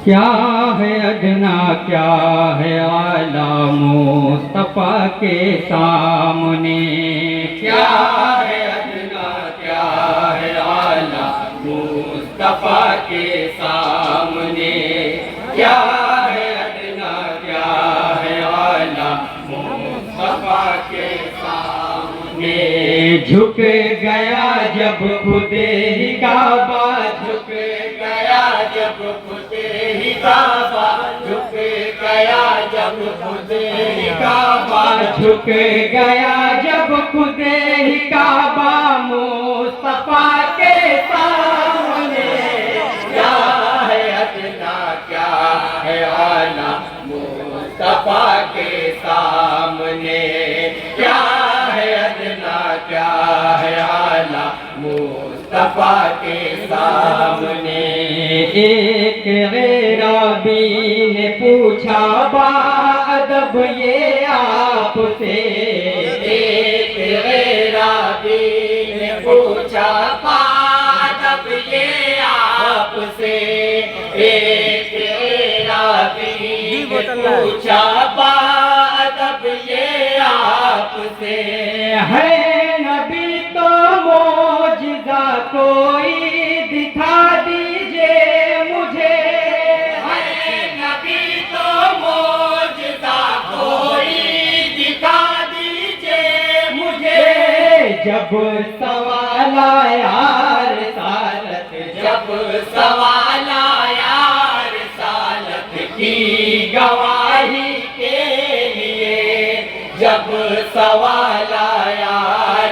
کیا ہے ادنا کیا ہے اعلیٰ مصطفیٰ کے سامنے، کیا ہے ادنا کیا ہے اعلیٰ مصطفیٰ کے سامنے، کیا ہے ادنا کیا ہے اعلیٰ مصطفیٰ کے سامنے۔ جھک گیا جب خود ہی کعبہ، جھک گیا جب خود ہی کعبہ، جھک گیا جب خود ہی کعبہ، جھک گیا جب خود ہی کعبہ مصطفیٰ کے سامنے، کیا ہے ادنا کیا ہے اعلیٰ مصطفیٰ کے سامنے، کیا ہے ادنا کیا ہے اعلیٰ مصطفیٰ کے سامنے۔ ایک غیرابی نے پوچھا باادب یہ آپ سے، ایک غیرابی نے پوچھا باادب یہ آپ سے، ایک غیرابی نے پوچھا باادب یہ آپ سے، ہے نبی تو معجزہ کوئی دکھا دیجئے مجھے، ہے نبی تو معجزہ کوئی دکھا دیجئے مجھے۔ جب سوال آیا رسالت، جب سوال آیا رسالت کی گواہی کے لیے، جب سوال آیا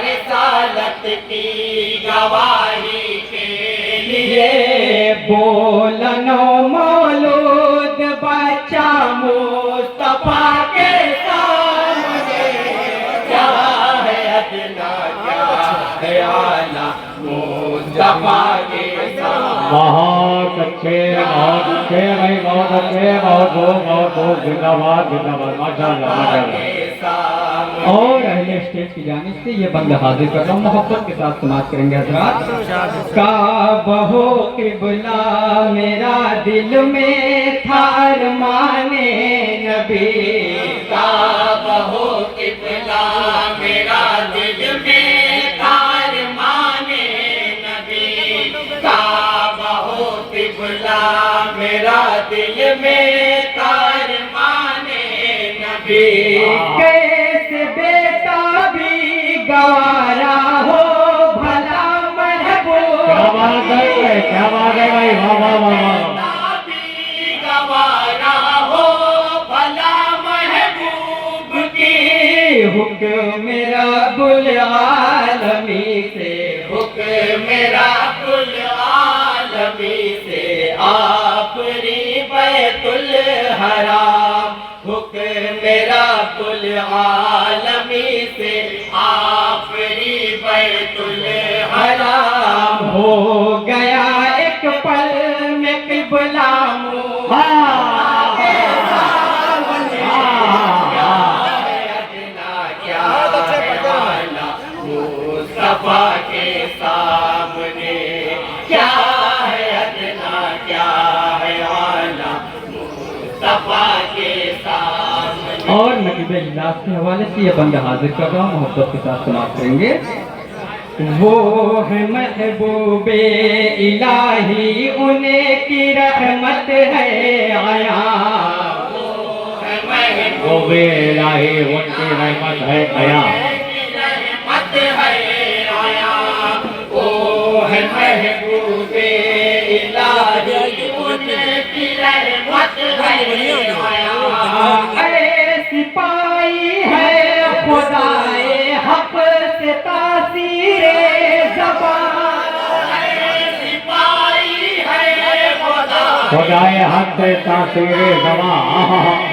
رسالت کی گواہی کے لیے، بولنو مولود بچہ مصطفیٰ کے سامنے، کیا ہے ادنا کیا ہے اعلیٰ مصطفیٰ کے سامنے۔ بہت اچھے بھائی، بہت اچھے، بہت زندہ باد ماشاء اللہ ماشاء اللہ۔ اور اہل اسٹیج کی جانب سے یہ بند حاضر کر رہا ہوں، محبت کے ساتھ سماعت کریں گے حضرات۔ کعبہ ہو قبلہ میرا دل میں تھا ارمان نبی، کعبہ ہو قبلہ میرا دل میں تھا ارمان نبی، کعبہ ہو قبلہ میرا دل میں تھا ارمان نبی، کیسے بیٹا بھی گوارا ہو بھلا محبوب، کیا بات ہے بھائی، واہ واہ واہ واہ۔ بیٹا بھی گوارا ہو بھلا محبوب کی، حکم رب العالمین سے، حکم رب العالمین سے آفری بیت الحرام، حکم رب العالمین سے آفری بیت الحرام، ہو گیا ایک پل میں قبلہ مصطفیٰ کے سامنے، کیا ہے ادنا کیا ہے اعلیٰ مصطفیٰ کے سامنے، کیا ہے ادنا کیا ہے اعلیٰ مصطفیٰ کے سامنے۔ اور نقیب اجلاس کے حوالے سے یہ بند حاضر کر رہا ہوں، محبت کے ساتھ سماعت کریں گے۔ وہ ہے محبوب الہی ان کی رحمت ہے آیا، وہ ہے محبوب الہی ان کی رحمت ہے آیا، رحمت ہے آیا، وہ ہے محبوب الہی ان کی رحمت ہے آیا، اے سپاہی ہے خدائے حق سے تاثیر زبان، اے سپاہی ہے خدائے حق سے تاثیر زبان،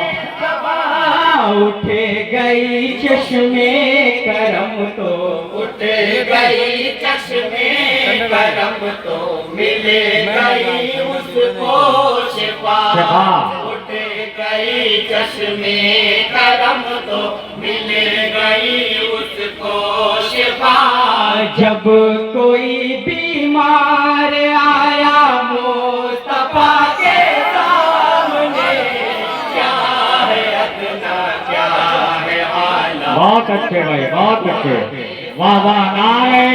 اٹھ گئی چشمے کرم تو، اٹھ گئی چشمے کرم تو، مل گئی اس کو شفا، اٹھ گئی چشمے کرم تو، مل گئی اس کو شفا، جب کوئی بیمار آیا مصطفیٰ کے ساتھ बहुत अच्छे भाई, बहुत अच्छे। वाह वाह, नारे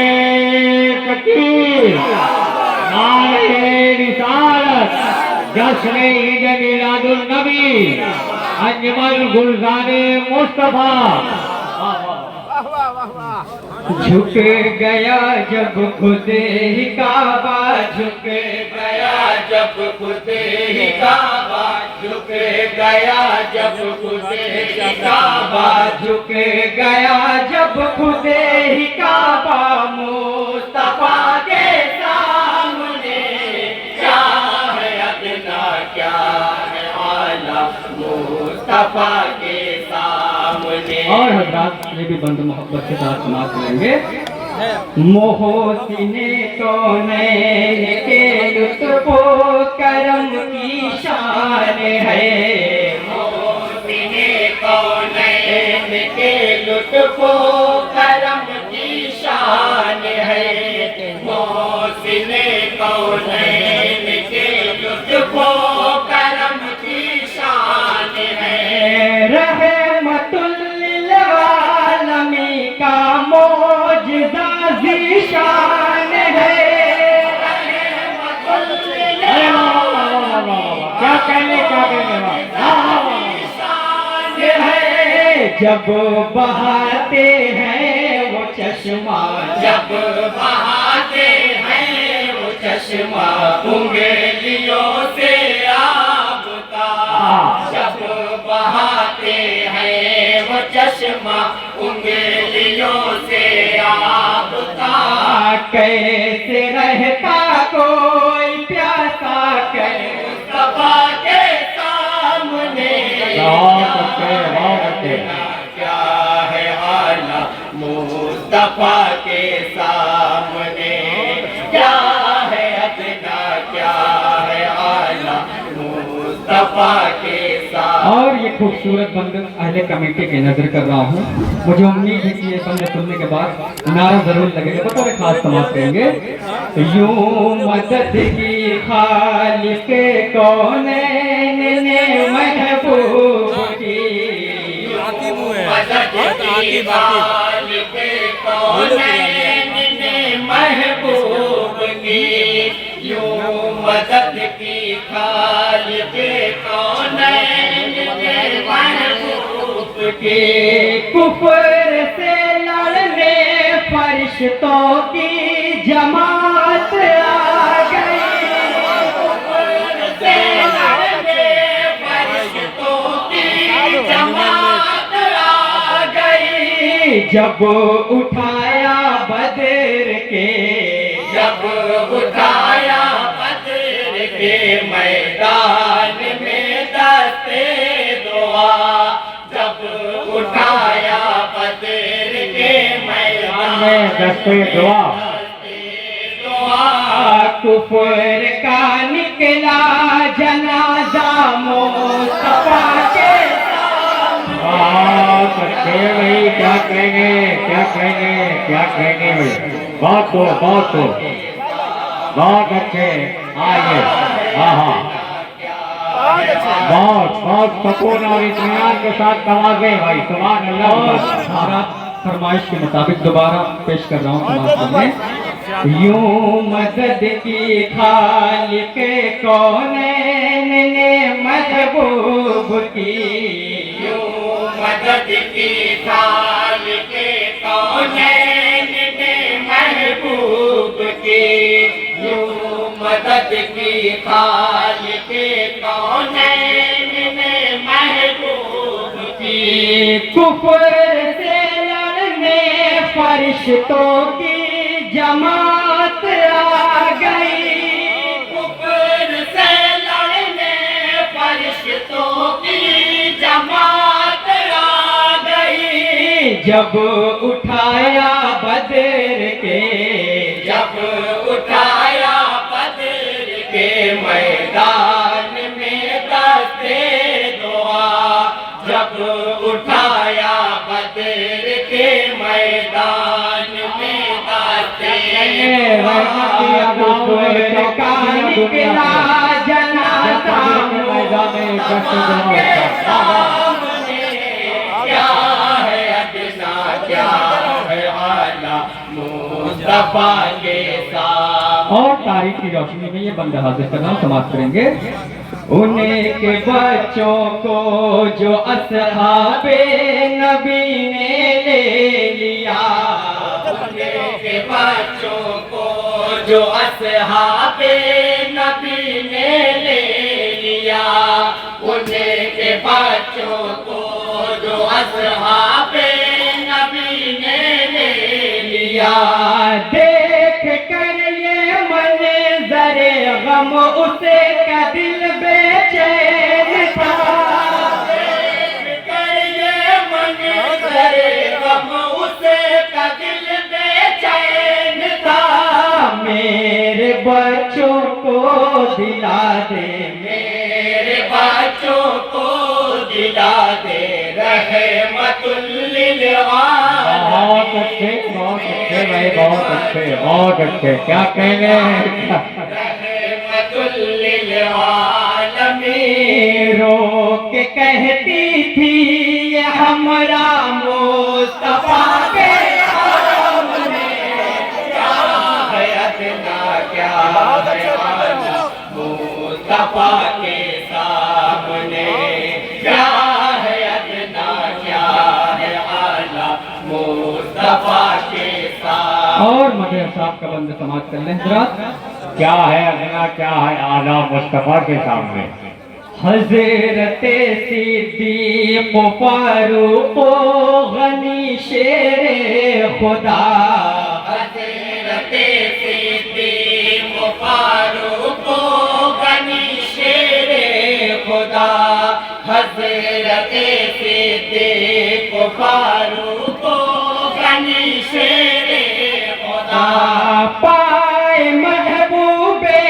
तकबीर, नारे रिसालत, जश्न ईद मिलादुन नबी, अंजुमन गुलजाने मुस्तफा। झुक गया जब खुद ही काबा, झुक गया जब खुद ही काबा, झुक गया जब खुद ही काबा, झुक गया जब खुद ही काबा, मुस्तफा के सामने क्या है अदना क्या है आला, मुस्तफा के सामने। और हजरात ये भी बंद मोहब्बत के साथ समाप्त करेंगे। मोहसिने कौनैन के लुत्फ़ो करम की शान है, मोहसिने कौनैन के लुत्फ़ो करम की शान है, मोहसिने कौनैन के लुत्फ़ो करम की शान है। रहमतुल लिल आलमी का मौजज़ा ज़ीशान है, अरे वाह वाह वाह वाह वाह, क्या कहने है। जब बहाते हैं वो चश्मा, जब बहाते हैं वो चश्मा, उंगलियों से आबता, जब बहाते हैं वो चश्मा, उंगलियों से आबता। कैसे रहता कोई प्यासा कर मुस्तफा के सामने, क्या है आला मुस्तफा के सामने, क्या है अदना क्या है आला मुस्तफा के सामने। और ये खूबसूरत बंद अहले कमेटी की नजर कर रहा हूँ। मुझे उम्मीद है कि ये बंद सुनने के बाद नारा जरूर लगेगा, बता खास समाप्त करेंगे। यूं मदद की खालिक कौनैन ने महबूब की, मदद की खालिक कौनैन ने महबूब की, यूं मदद की खालिक कौनैन ने महबूब की। कुफ्र से लड़ने फरिश्तों की जमात आ गई, कुफ्र से लड़ने फरिश्तों की जमात आ गई। जब उठाया बदर के, जब उठाया बदर के मैदान में दस्ते दुआ, जब उठाया बदर के मैदान में दस्ते दुआ, कुफ्र का निकला जनाजा मुस्तफा के सामने। अच्छे भाई, क्या कहेंगे क्या कहेंगे क्या कहेंगे भाई, बहुत अच्छे। आइए, हाँ हाँ, बहुत सुकून और इत्मीनान के साथ नवाजे भाई, सुभान अल्लाह। फरमाइश के मुताबिक दोबारा पेश कर रहा हूँ समाज में। यूं मदद की खालिक कौनैन ने महबूब की, यूं मदद की खालिक कौनैन ने महबूब की, यूं मदद की खालिक कौनैन ने महबूब की। कुफ्र से लड़ने फरिश्तों की जमात आ गई, कुफ्र से लड़ने फरिश्तों की जमात आ गई। जब उठाया बदर के, जब उठाया बदर के मैदान में दस्ते दुआ, जब उठाया बदर के मैदान में दस्ते दुआ, कुफ्र का निकला जनाजा मुस्तफा के सामने, क्या है अदना मुस्तफा के साथ। और तारीख की रोशनी में ये बंदा हाजिर करना समाप्त करेंगे। उनके बच्चों को जो अस्हाबे नबी ने ले लिया, उनके बच्चों को जो अस्हाबे नबी ने ले लिया, उनके बच्चों को जो अस्हाबे नबी ने ले लिया। देख कर ये मंज़र गम उसे का दिल बेचैन था, देख कर ये मंज़र गम उसे का दिल बेचैन था। मेरे बच्चों को दिला दे, मेरे बच्चों को दिला दे रहमतुल लिल आलमीन। बहुत अच्छे भाई, बहुत अच्छे, क्या कहने हैं। रहमतुल लिल आलमीन रो के कहती थी ये हमरा मुस्तफा के सामने, क्या है अदना क्या है आला मुस्तफा के सामने, क्या है अदना क्या है आला मुस्तफा के साथ। और मदर साहब का बंद समाप्त कर लें हजरात। क्या है अदना क्या है आला मुस्तफा के सामने। हज़रत सिद्दीक़ फारूक गनी शेर खुदा, हज़रत सिद्दीक़ फारूक गनी शेर खुदा, हज़रत सिद्दीक़ फारूक गनी शेर खुदा। पाए महबूबे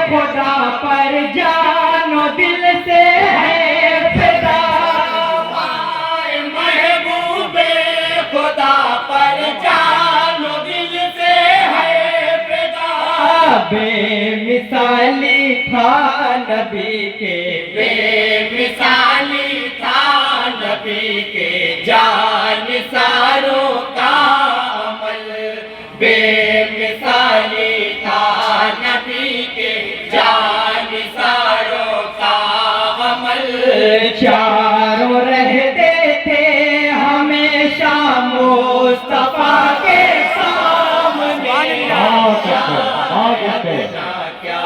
खुदा पर जानो दिल से है फिदा, पाए महबूबे खुदा पर जानो दिल से है फिदा। बेमिसाली था नबी के, बेमिसाली था नबी के जानिसारों का अमल, बेमिसाली था नबी के जानिसारों का अमल। चारों रहते थे हमेशा मुस्तफा के सामने, क्या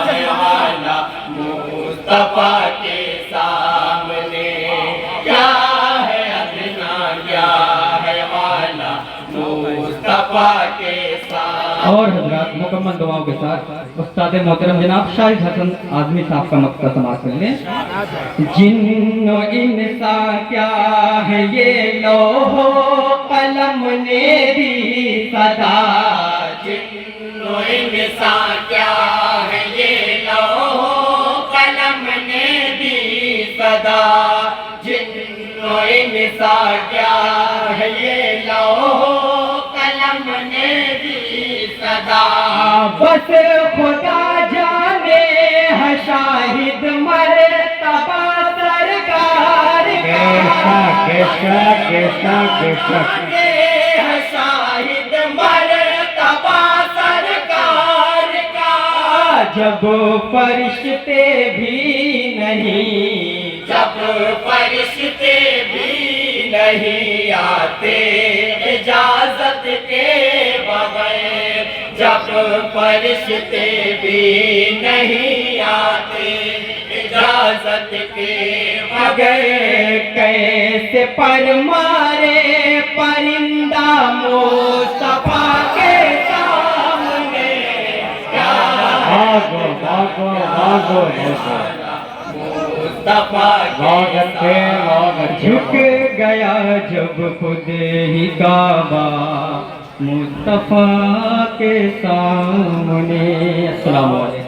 है आला मुस्तफा के सामने, क्या है अदना क्या है आला मुस्तफा के साथ। और हजरात मुकम्मल दुआओं के साथ उस्ताद मोहतरम जनाब शाहिद हसन आजमी साहब का मक्ता समाप्त कर लें। जिन्नो इंसा क्या है ये लोहो कलम ने दी सदा, जिन्नो इंसा क्या है ये लोहो कलम ने दी सदा, जिन्नो इंसा क्या है ये लोहो कलम ने दी सदा। बस खुदा जाने है शाहिद मर्तबा सरकार है शाहिद मर्तबा सरकार का। जब फरिश्ते भी नहीं, जब फरिश्ते भी नहीं आते इजाजत के बगैर, जब फरिश्ते भी नहीं आते इजाजत के बगैर, कैसे पर मारे परिंदा मुस्तफा के सामने, क्या मुस्तफा झुक गया जब खुद ही काबा मुस्तफा के सामने। अस्सलाम वालेकुम।